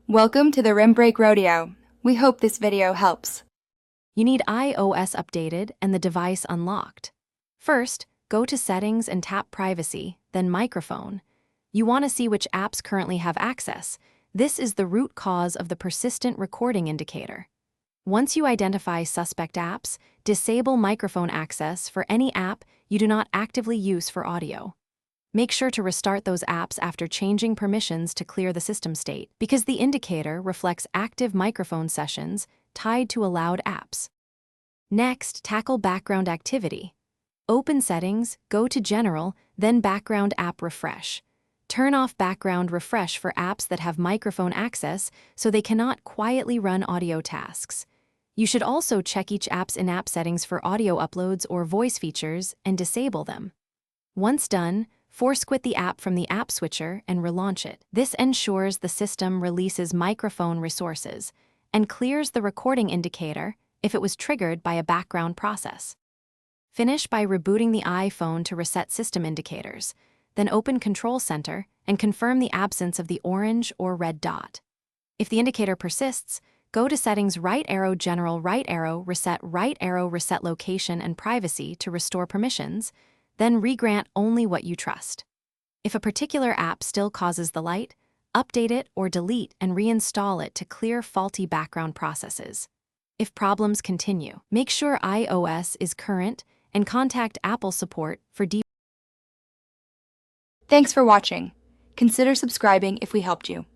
Welcome to the Rim Break Rodeo. We hope this video helps. You need iOS updated and the device unlocked. First, go to Settings and tap Privacy, then Microphone. You want to see which apps currently have access. This is the root cause of the persistent recording indicator. Once you identify suspect apps, disable microphone access for any app you do not actively use for audio. Make sure to restart those apps after changing permissions to clear the system state, because the indicator reflects active microphone sessions tied to allowed apps. Next, tackle background activity. Open Settings, go to General, then Background App Refresh. Turn off background refresh for apps that have microphone access so they cannot quietly run audio tasks. You should also check each app's in-app settings for audio uploads or voice features and disable them. Once done, force quit the app from the app switcher and relaunch it. This ensures the system releases microphone resources and clears the recording indicator if it was triggered by a background process. Finish by rebooting the iPhone to reset system indicators, then open Control Center and confirm the absence of the orange or red dot. If the indicator persists, go to Settings right arrow General right arrow reset location and privacy to restore permissions, then regrant only what you trust. If a particular app still causes the light, update it or delete and reinstall it to clear faulty background processes. If problems continue, make sure iOS is current and contact Apple support for deep. Thanks for watching. Consider subscribing if we helped you.